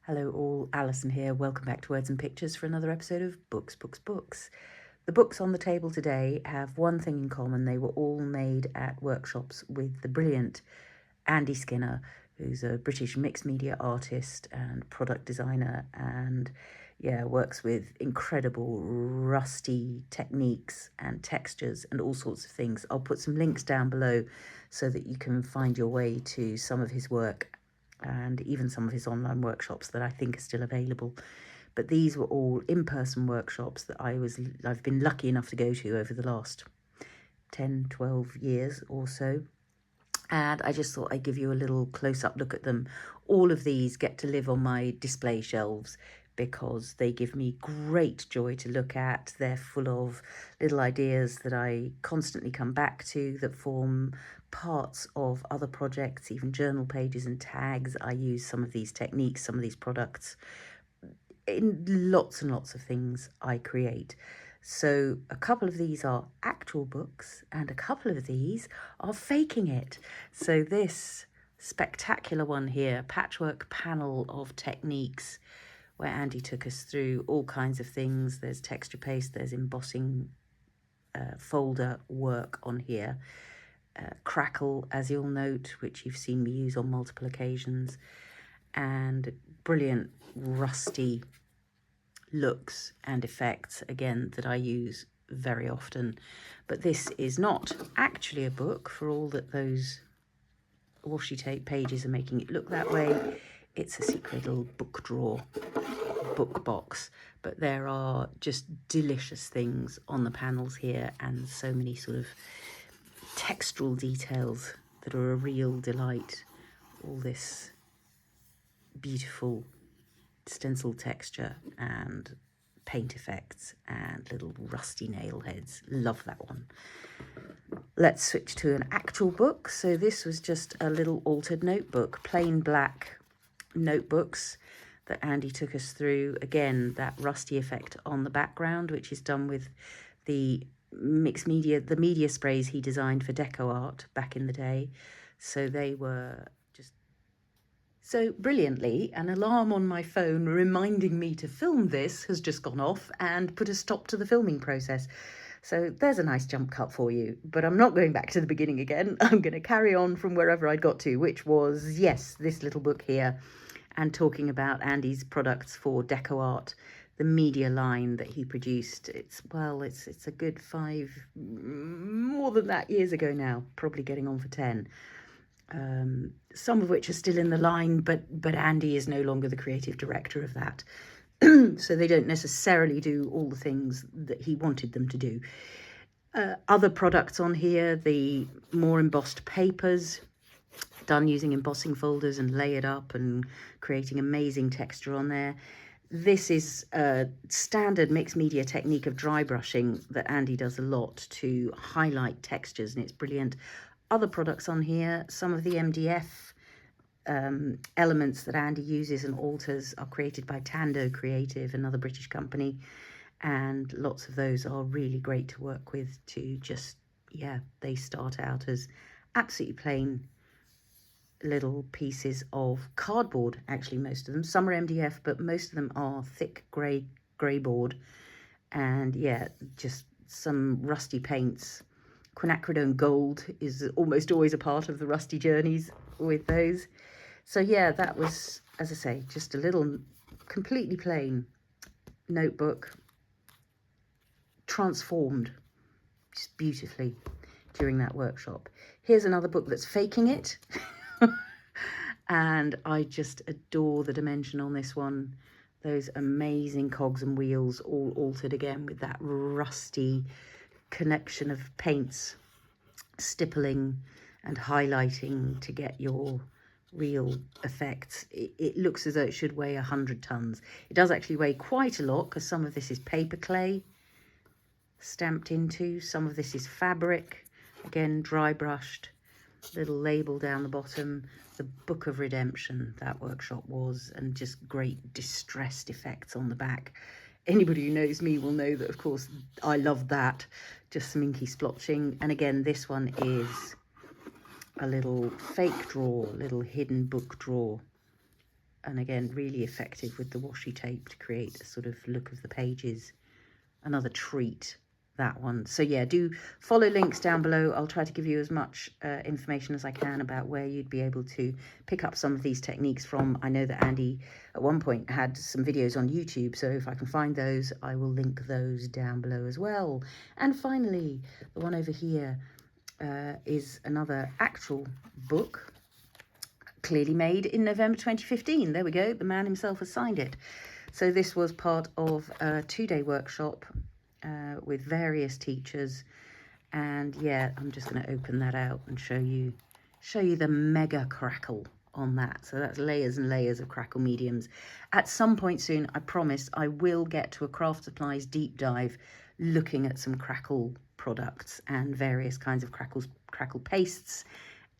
Hello all, Alison here. Welcome back to Words and Pictures for another episode of Books, Books, Books. The books on the table today have one thing in common. They were all made at workshops with the brilliant Andy Skinner, who's a British mixed media artist and product designer, and works with incredible rusty techniques and textures and all sorts of things. I'll put some links down below so that you can find your way to some of his work and even some of his online workshops that I think are still available. But these were all in-person workshops that I've been lucky enough to go to over the last 10, 12 years or so. And I just thought I'd give you a little close-up look at them. All of these get to live on my display shelves because they give me great joy to look at. They're full of little ideas that I constantly come back to that form parts of other projects, even journal pages and tags. I use some of these techniques, some of these products in lots and lots of things I create. So a couple of these are actual books and a couple of these are faking it. So this spectacular one here, patchwork panel of techniques, where Andy took us through all kinds of things. There's texture paste, there's embossing folder work on here. Crackle, as you'll note, which you've seen me use on multiple occasions, and brilliant rusty looks and effects, again, that I use very often. But this is not actually a book, for all that those washi tape pages are making it look that way. It's a secret little book drawer, book box, but there are just delicious things on the panels here and so many sort of textural details that are a real delight. All this beautiful stencil texture and paint effects and little rusty nail heads. Love that one. Let's switch to an actual book. So this was just a little altered notebook, plain black notebooks that Andy took us through. Again, that rusty effect on the background, which is done with the mixed media, the media sprays he designed for deco art back in the day. So they were just so brilliantly. An alarm on my phone reminding me to film this has just gone off and put a stop to the filming process. So there's a nice jump cut for you, but I'm not going back to the beginning again. I'm going to carry on from wherever I'd got to, which was, yes, this little book here, and talking about Andy's products for deco art, the media line that he produced. It's a good more than that years ago now, probably getting on for 10. Some of which are still in the line, but Andy is no longer the creative director of that. So they don't necessarily do all the things that he wanted them to do. Other products on here, the more embossed papers, done using embossing folders and layered up and creating amazing texture on there. This is a standard mixed media technique of dry brushing that Andy does a lot to highlight textures, and it's brilliant. Other products on here, some of the MDF elements that Andy uses and alters are created by Tando Creative, another British company, and lots of those are really great to work with to just, they start out as absolutely plain little pieces of cardboard, actually most of them. Some are MDF, but most of them are thick grey board, and just some rusty paints. Quinacridone gold is almost always a part of the rusty journeys with those. So that was, as I say, just a little completely plain notebook transformed just beautifully during that workshop. Here's another book that's faking it. And I just adore the dimension on this one. Those amazing cogs and wheels, all altered again with that rusty connection of paints, stippling and highlighting to get your real effects. It looks as though it should weigh 100 tons. It does actually weigh quite a lot because some of this is paper clay stamped into, some of this is fabric, again dry brushed, little label down the bottom, the Book of Redemption, that workshop was, and just great distressed effects on the back. Anybody who knows me will know that, of course, I love that. Just some inky splotching. And again, this one is a little fake drawer, little hidden book drawer And again, really effective with the washi tape to create a sort of look of the pages. Another treat, that one. So yeah, do follow links down below. I'll try to give you as much information as I can about where you'd be able to pick up some of these techniques from. I know that Andy at one point had some videos on YouTube, so if I can find those, I will link those down below as well. And finally, the one over here is another actual book, clearly made in November 2015. There we go, the man himself has signed it. So this was part of a 2-day workshop with various teachers, and yeah, I'm just going to open that out and show you the mega crackle on that. So that's layers and layers of crackle mediums. At some point soon, I promise, I will get to a craft supplies deep dive looking at some crackle products and various kinds of crackle pastes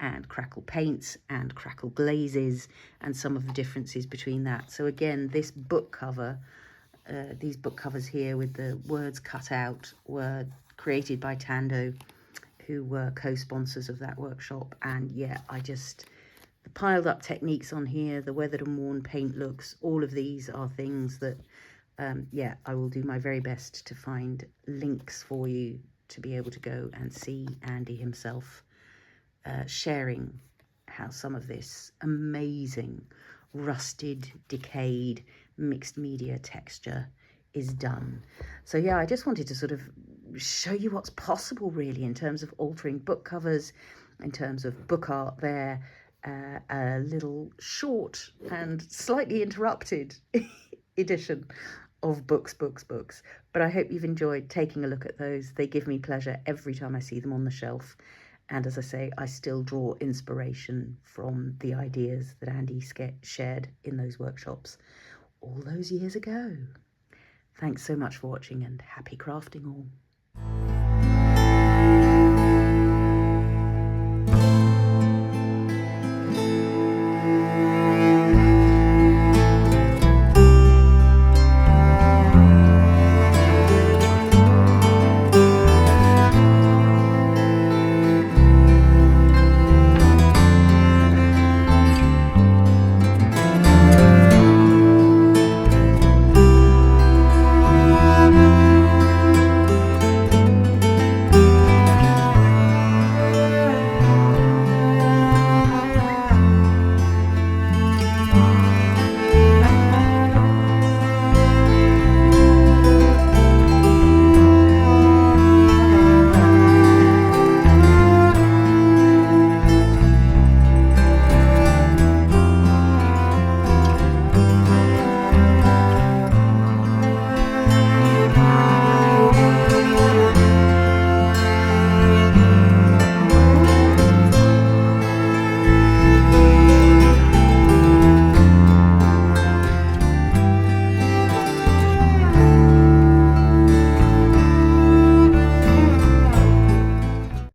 and crackle paints and crackle glazes and some of the differences between that. So again, this book cover, these book covers here with the words cut out, were created by Tando, who were co-sponsors of that workshop. And yeah, the piled up techniques on here, the weathered and worn paint looks, all of these are things that yeah, I will do my very best to find links for you to be able to go and see Andy himself sharing how some of this amazing rusted, decayed, mixed media texture is done. So yeah, I just wanted to sort of show you what's possible really in terms of altering book covers, in terms of book art there. A little short and slightly interrupted edition of books. But I hope you've enjoyed taking a look at those. They give me pleasure every time I see them on the shelf. And as I say, I still draw inspiration from the ideas that Andy shared in those workshops all those years ago. Thanks so much for watching, and happy crafting all.